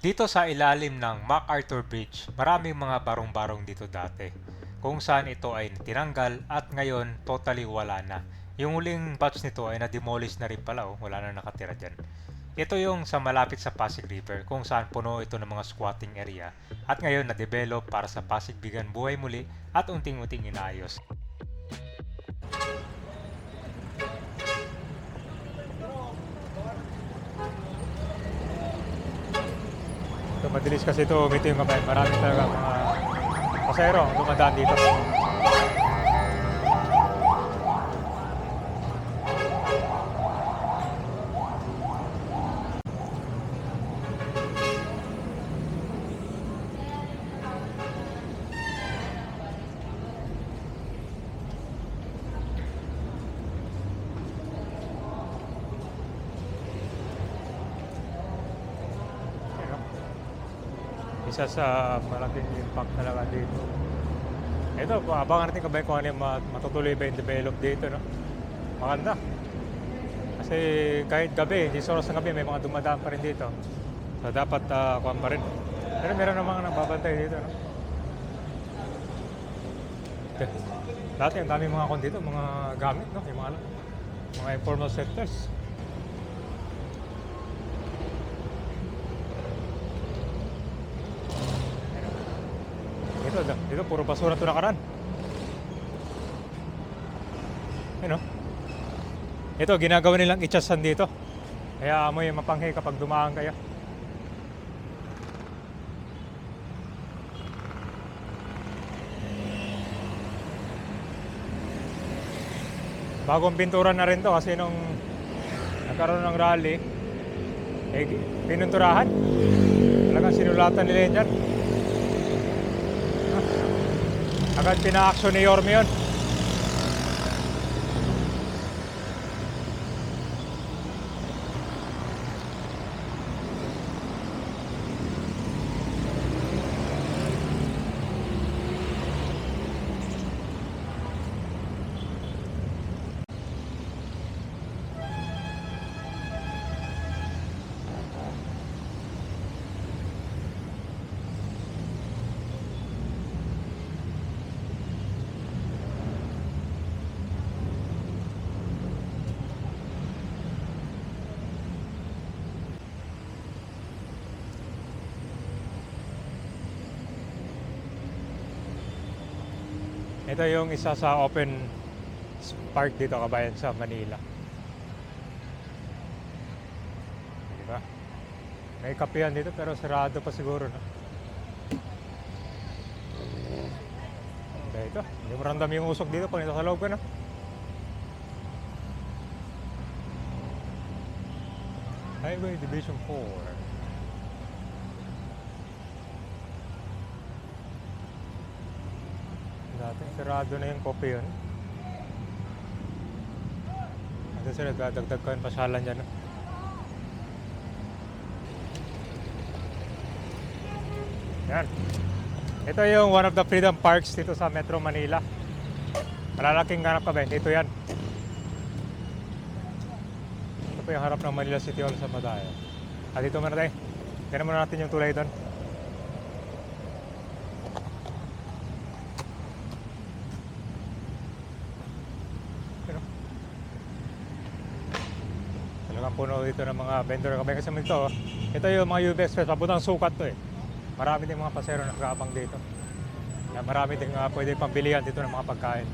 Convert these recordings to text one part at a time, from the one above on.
Dito sa ilalim ng MacArthur Bridge, maraming mga barong-barong dito dati, kung saan ito ay tinanggal at ngayon totally wala na. Yung huling batch nito ay na-demolish na rin pala, wala na nakatira dyan. Ito yung sa malapit sa Pasig River kung saan puno ito ng mga squatting area at ngayon na-develop para sa Pasig Bigan buhay muli at unting-unting inaayos. So, madilis kasi ito, umito yung kamay. Marami talaga mga pasero ang dumadaan dito. Isa sa malaking impact talaga dito. Ito, abangan natin kung ano yung matutuloy ba yung develop dito, no? Maganda. Kasi kahit gabi, hindi oras ng gabi, may mga dumadaan pa rin dito. So dapat kuhan pa rin. Pero meron namang nagbabantay dito, no? Okay. Dati ang daming mga kon dito, mga gamit, no? Yung mga informal sectors. Dito puro basura ito nakaraan. Ano? Ito, ginagawa nilang itsasan dito. Kaya amoy mapanghi kapag dumaan kayo. Bagong pintura na rin to kasi nung nagkaroon ng rally, pinunturahan. Talagang sinulatan nila yun dyan. Agad pina-action ni Yorme yun. Ito yung isa sa open park dito kabayan sa Manila. Diba? May kapihan dito pero sarado pa siguro, no? Ito, hindi mo ramdam yung usok dito kung ito sa loob ka, no? Highway Division 4. Dati sarado na yung kopi yun. Kasi sila nagdadagdag ko yung pasyalan dyan, no? Yan. Ito yung one of the freedom parks dito sa Metro Manila. Malalaking ganap ka ba? Dito yan. Ito po yung harap ng Manila City Hall sa Madaya. Dito muna tayo. Tignan muna natin yung tulay doon. Talagang puno dito ng mga vendor kami kasi ito yung mga UV Express, papuntang sukat to eh. Marami din mga pasero na nag-aabang dito. Kaya marami din pwede pambilihan dito ng mga pagkain.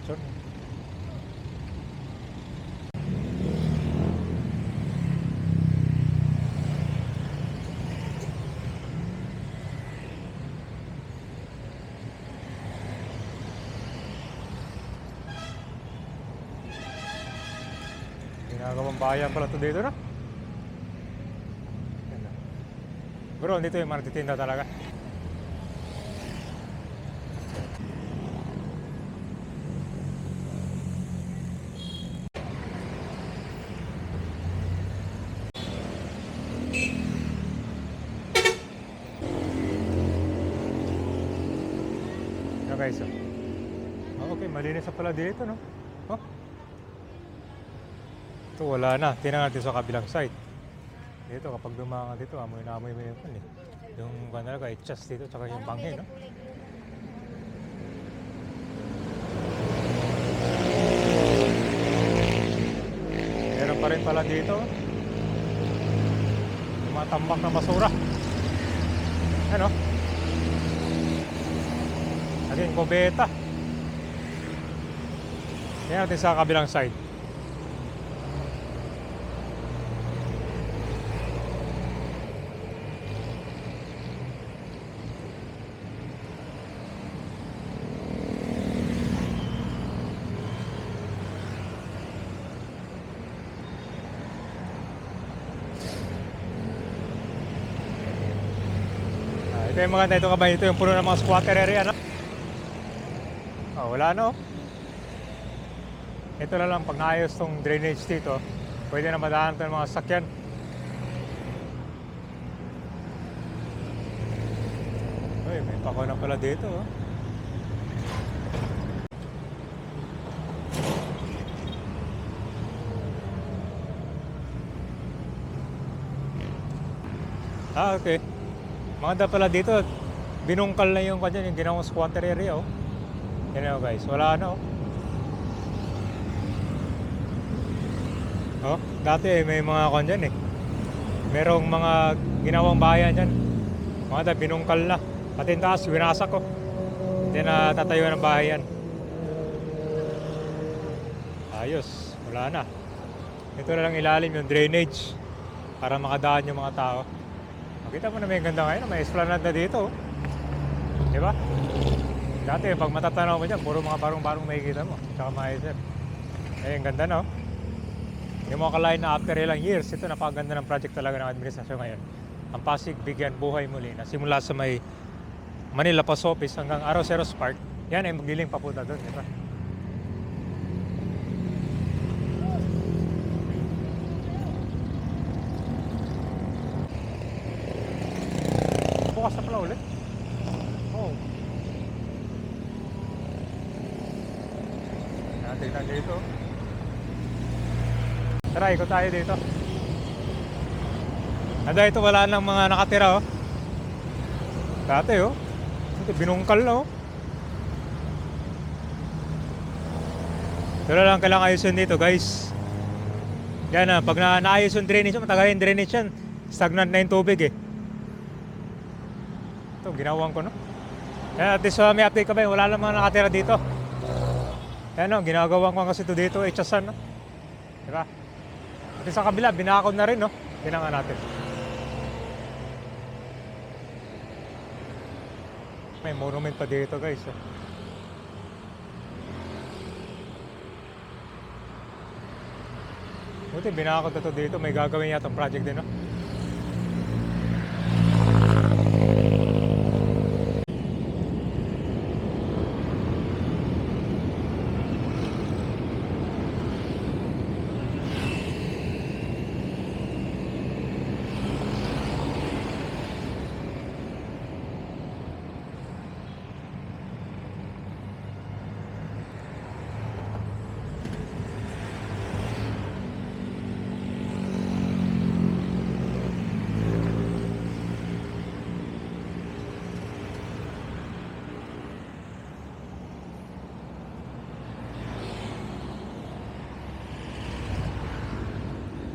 Sure. Ginagawang bayan pala ito dito, no? Bro, dito yung mga nagtitinda talaga. guys. Oh. Oh, okay, malinis na pala dito, no? Oh. Ito, wala na. Tingnan natin sa kabilang side. Dito, kapag dumaan dito, amoy na amoy mo yun eh. Yung talaga, itchas dito, tsaka yung banghe, no? Meron pa rin pala dito. Tumatambak na basura. Ano? Naging kubeta. Tingnan natin sa kabilang side. Ito yung maganda ito kabay. Ito yung puno ng mga squatter area, no? Oh, wala no. Ito na lang pag naayos tong drainage dito, pwede na madaanan ito ng mga sakyan. Uy, may pako na pala dito, oh. Ah, okay. Maganda pala dito, binungkal na yung kanya, yung ginawang squatter area, oh. Yan o guys, wala na, oh. Oh, dati may mga kon dyan eh. Merong mga ginawang bahayan dyan. Maganda, binungkal na. Pati yung taas, winasak ko. Hindi na tatayuan ng bahayan. Ayos, wala na. Ito na lang ilalim yung drainage para makadaan yung mga tao. Makita mo na may ganda ngayon, may esplanade na dito, oh. Diba? Dati pag matatanaw mo dyan, puro mga barong-barong makikita mo. Tsaka mga isip. Eh, ang ganda, no? Hindi mo akalain na after ilang years, ito napakaganda ng project talaga ng administrasyon ngayon. Ang Pasig bigyan buhay muli. Nasimula sa may Manila Post Office hanggang Arroceros Park. Yan ay magiling papunta doon, diba? Bukas na pala ulit. Oh. Tingnan dito. Tara, ikot tayo dito. Ada ito, wala nang mga nakatira, oh. Dati, oh. Ito, binungkal na, oh. Pero lang kailangan ayusin dito, guys. Yan, pag naayos yung drainage, matagal yung drainage yan. Stagnant na yung tubig, eh. Ito, ginawan ko, no? Yan, at least may update ka ba, wala lang mga nakatira dito. Yan, no, ginagawa ko kasi ito dito, itchasan, no? Diba? At sa kabila, binakod na rin, no? Tingnan natin. May monument pa dito, guys, oh. Buti, binakod na ito dito. May gagawin yata project din, no?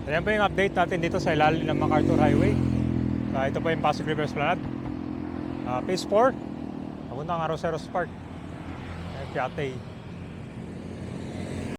Ayan po yung update natin dito sa ilalim ng MacArthur Highway. Ito po yung Pasig River Esplanade. Phase 4, papunta ang Arroceros Park. Piatay.